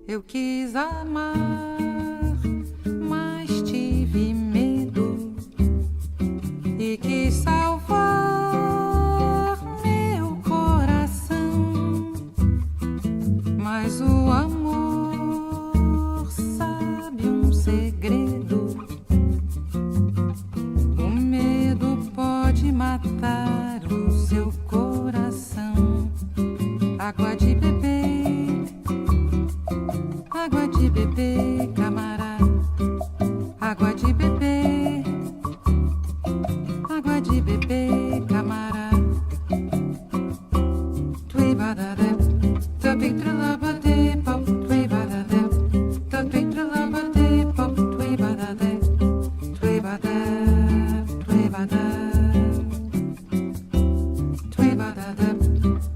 Eu quis amar, mas tive medo e quis salvar meu coração. Mas o amor sabe um segredo: o medo pode matar o seu coração. Água de beber, água de beber, camarada. Água de beber, água de beber, camarada. Tui badadé, tui trulabadé, pop, tui badadé, tui trulabadé, pop, tui badadé, tui badé, tui badé, tui badadé,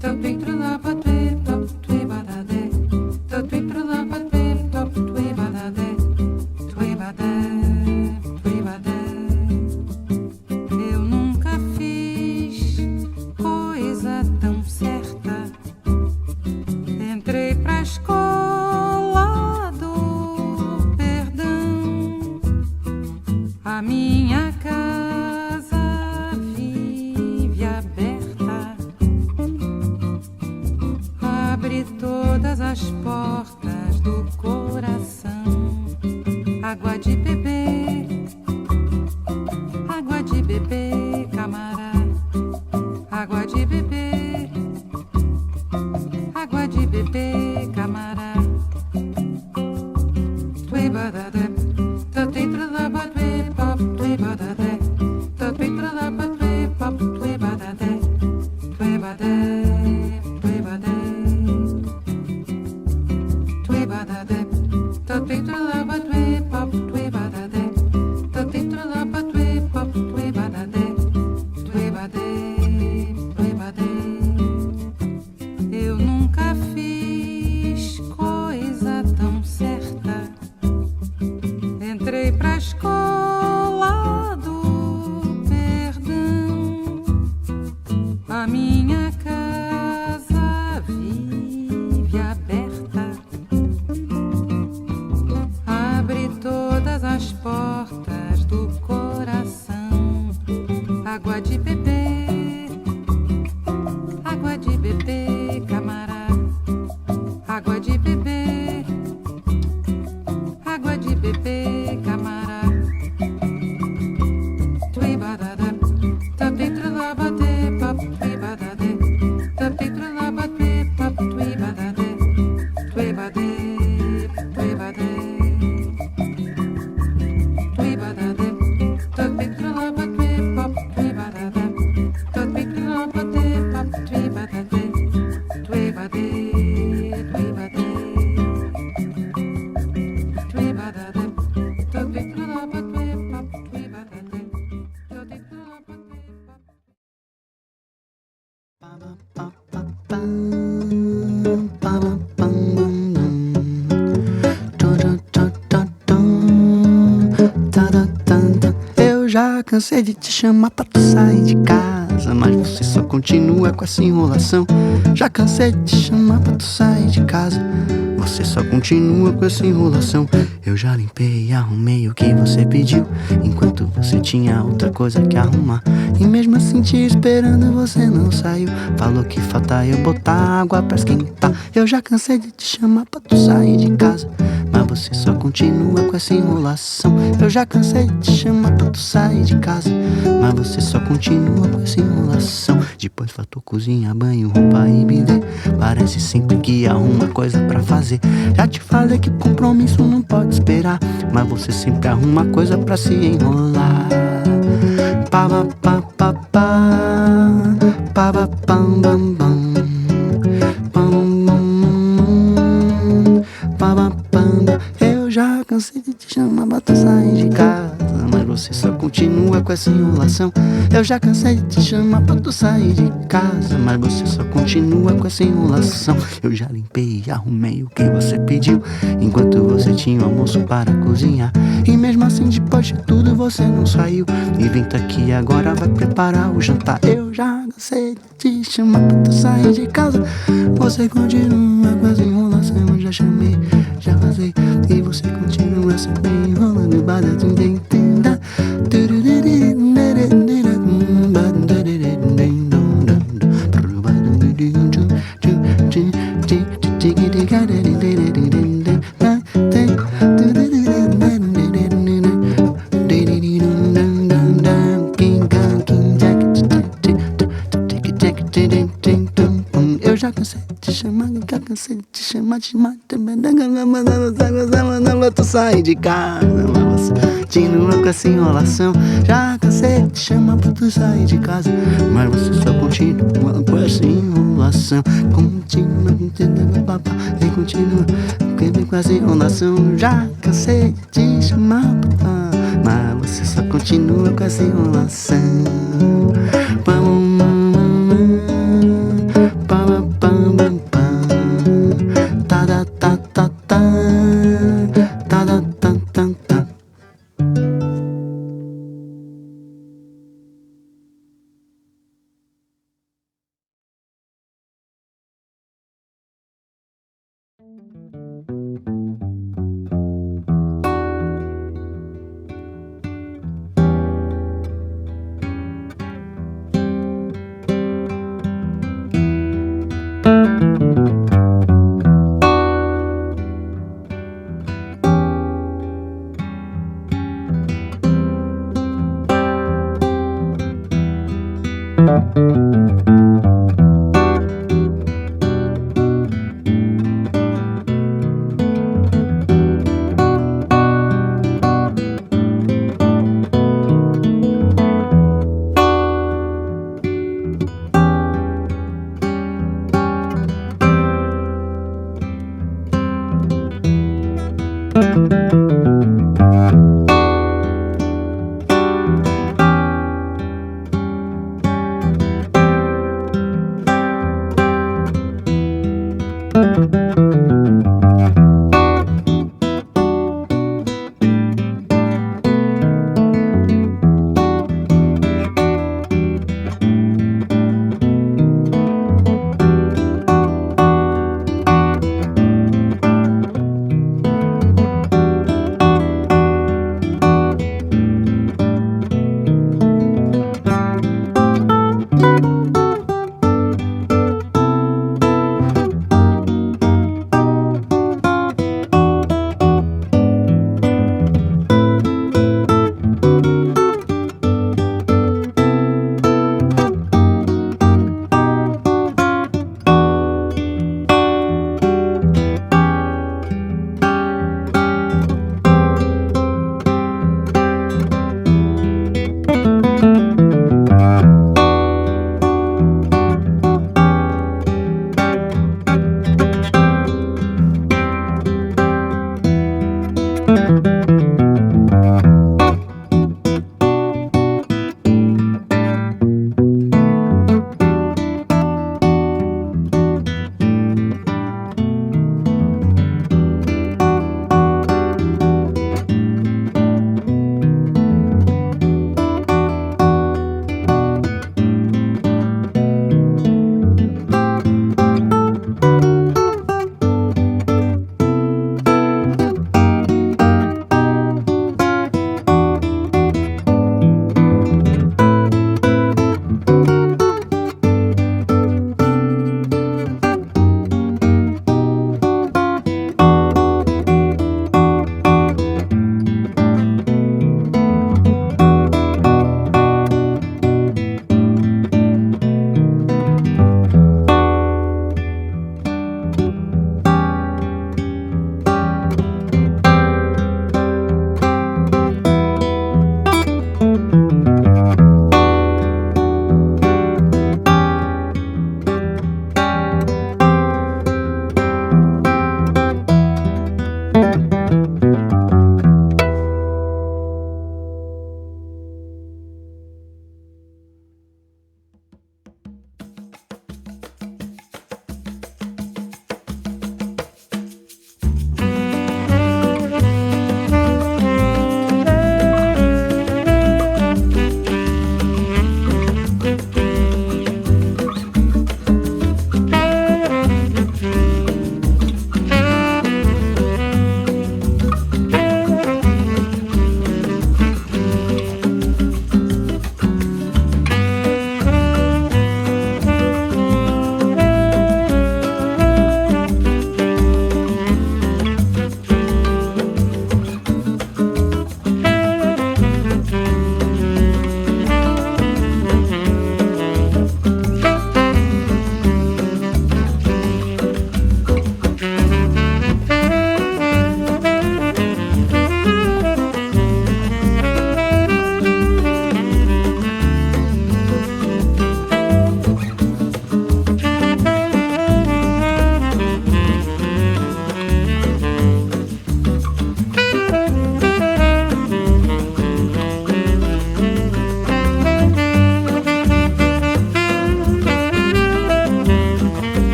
tui trulabadé, pop, tui badadé, tui trulabadé, pop, tui badadé, tui badé, tui badé. Eu nunca fiz coisa tão certa. Entrei pra escola do perdão. A minha casa vive aberta. Abre todas as portas do coração. Água de beber, água de beber, camarada. Água de beber, água de beber, camarada. Tui badadé, tui trulabadé, pop, tui badadé, tui trulabadé, pop, tui badadé, tui badé, tui badé, tui badadé, tui trulabadé, pop, tui badadé, tui trulabadé, pop, tui badadé, tui badé, tui badé. Eu nunca fiz coisa tão certa. Entrei pra escola do perdão. A minha casa vive aberta. Abre todas as portas do coração. Água de beber, água de beber, camarada. Água de beber, água de beber, camarada. Tui badadá, tui trulabadé, pop, tui badadé, tui trulabadé, pop, tui badadé, tui badé, tui badé, tui badadé, tui trulabadé, pop, tui badadé, tui trulabadé, pop, tui badadé, tui badé, tui badé, tui badadé, tui trulabadé, pop, tui badadé, tui trulabadé, Eu já cansei de te chamar pra tu sair de casa, mas você só continua com essa enrolação. Já cansei de te chamar pra tu sair de casa, você só continua com essa enrolação. Eu já limpei e arrumei o que você pediu, enquanto você tinha outra coisa que arrumar. E mesmo assim te esperando você não saiu. Falou que falta eu botar água pra esquentar. Eu já cansei de te chamar pra tu sair de casa, mas você só continua com essa enrolação. Eu já cansei de te chamar pra tu sair de casa, mas você só continua com essa enrolação. Depois faltou cozinha, banho, roupa e bidê. Parece sempre que arruma coisa pra fazer. Já te falei que compromisso não pode esperar, mas você sempre arruma coisa pra se enrolar. Pa pa pa pa pa pa pam bam bam pam bam pa pa pam. Eu já cansei de te chamar pra tu sair de casa, você só continua com essa enrolação. Eu já cansei de te chamar pra tu sair de casa, mas você só continua com essa enrolação. Eu já limpei e arrumei o que você pediu, enquanto você tinha o almoço para cozinhar. E mesmo assim, depois de tudo, você não saiu. E vem tá aqui agora, vai preparar o jantar. Eu já cansei de te chamar pra tu sair de casa, você continua com essa enrolação. Eu já chamei, já vazei, e você continua sempre enrolando. Eu já cansei de te chamar, já cansei de te chamar, tu sai de casa, mas você continua com essa enrolação. Já cansei de te chamar pra tu sair de casa, mas você só continua com essa enrolação. Continua, continua com essa enrolação. Já cansei de te chamar, mas você só continua com essa enrolação.